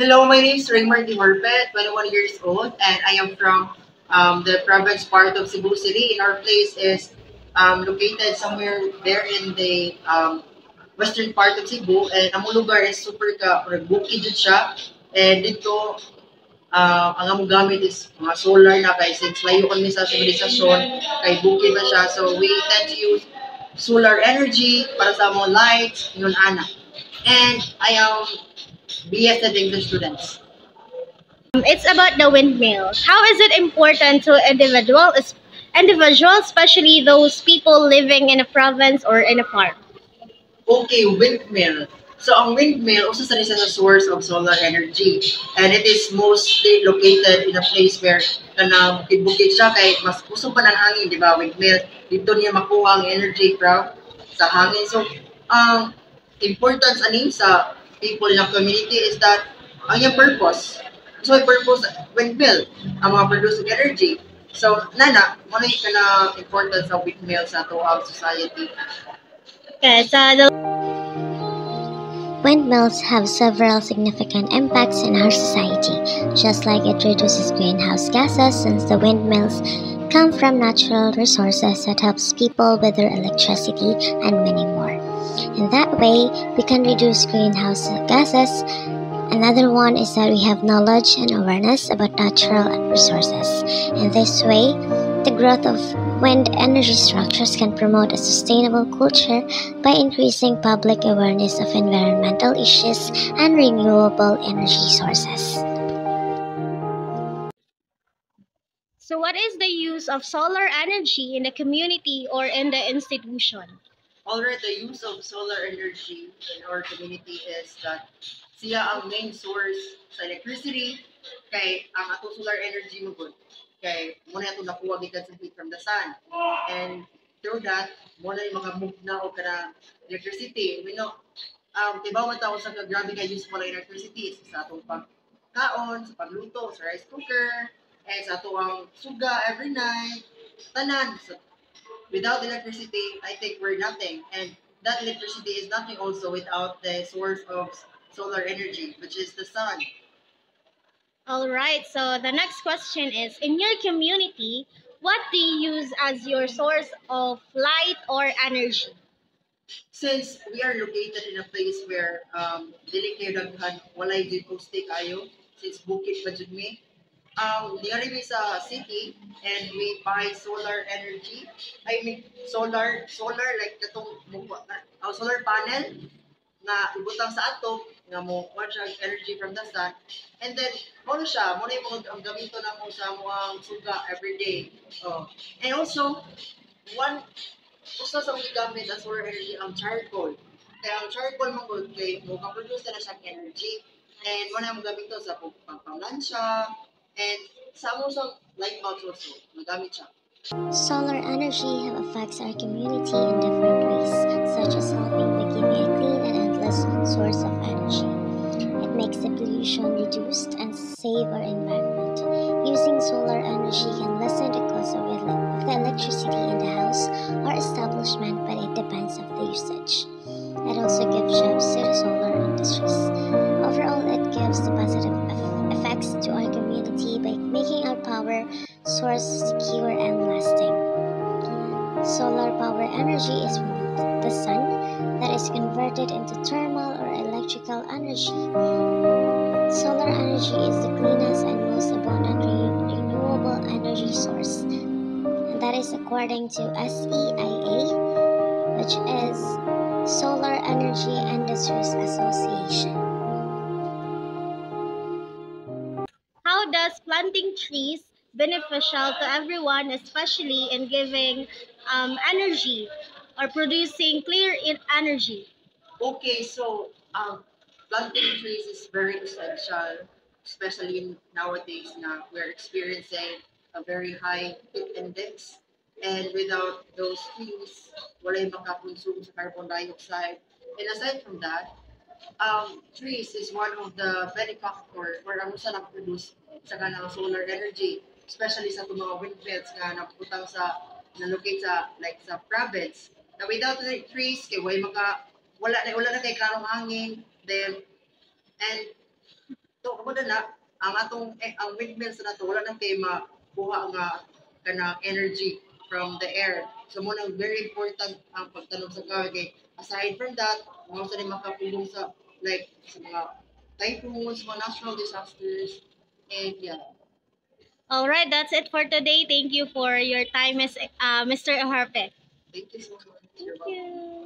Hello, my name is Raymar Dimorpet, 21 years old, and I am from the province part of Cebu City. And our place is located somewhere there in the western part of Cebu. And ang lugar is super ka, or bukid jud siya. And dito, ang among gamit is mga solar na kay since layo kami sa sibilisasyon, kay bukid na siya. So we tend to use solar energy para sa among lights, yun ana. And I am BS at English students. It's about the windmill. How is it important to individuals, especially those people living in a province or in a farm? Okay, windmill. So ang windmill also sa isa sa source of solar energy, and it is mostly located in a place where kanang bukid siya kay mas puso pa ng hangin, di ba? Windmill dito niya makuha ang energy from sa hangin. So ang importance ani sa people in a community is that ang yung purpose. So yung purpose windmill ang mga producing energy. So nana, ano yung kana importance sa windmill sa tuwang society? Okay, so the Windmills have several significant impacts in our society, just like it reduces greenhouse gases since the windmills come from natural resources that helps people with their electricity and many more. In that way, we can reduce greenhouse gases. Another one is that we have knowledge and awareness about natural resources. In this way, the growth of wind energy structures can promote a sustainable culture by increasing public awareness of environmental issues and renewable energy sources. so what is the use of solar energy in the community or in the institution? Already, the use of solar energy in our community is that siya ang main source sa electricity kay ang ato solar energy mo good kay muna ato nakuha gikan sa heat from the sun, and through that muna yung mga move na o kana electricity we know tibaw man tao sa grabe kay use pala electricity sa atong pagkaon, sa pagluto sa rice cooker, and sa ato ang suga every night tanan. So, without electricity, I think we're nothing. And that electricity is nothing also without the source of solar energy, which is the sun. All right, so the next question is, in your community, what do you use as your source of light or energy? Since we are located in a place where dili kayo daghan walay jud coastic kayo, since bukid pa jud mi, diari mi sa city and we buy solar energy. I mean solar like katong solar panel na ibutang sa ato nga mo watch ang energy from the sun, and then mo siya mo na yung ang gamito na mo sa mga suga every day. And also one usa sa mga gamit ang solar energy ang charcoal. Kaya ang charcoal mo good kay mo ka-produce na siyang energy, and mo na mo gamito sa panglansya, and sa mo sa light bulbs also magamit siya. Solar energy have effects our community in different ways, such as helping by giving a clean and endless source of energy. It makes the pollution reduced and save our environment. Using solar energy can lessen the cost of the electricity in the house or establishment, but it depends on the usage. It also gives jobs to the solar industries. Overall, it gives the positive effects to our community by making our power source secure and lasting. Solar power energy is from the sun that is converted into thermal or electrical energy. Solar energy is the cleanest and most abundant renewable energy source, and that is according to SEIA, which is Solar Energy Industries Association. How does planting trees beneficial to everyone, especially in giving energy or producing clear energy? Okay, so planting trees is very essential, especially nowadays na we're experiencing a very high heat index. And without those trees, wala yung makakonsume sa carbon dioxide. And aside from that, trees is one of the benefactor or ano sa nag-produce sa kanang solar energy, especially sa itong mga windmills nga naputang sa na-locate sa like sa province. Na without the trees, kay wala na kay klarong hangin, then and So ako na ang atong ang windmills na to wala nang kay makuha nga kanang energy from the air. So mo nang very important ang pagtanom sa kahoy kay aside from that, mo sa makapulong sa like sa mga typhoons, mga natural disasters, and yeah. All right, that's it for today. Thank you for your time, Mr. Harpe. Thank you so much. You're Thank welcome. you.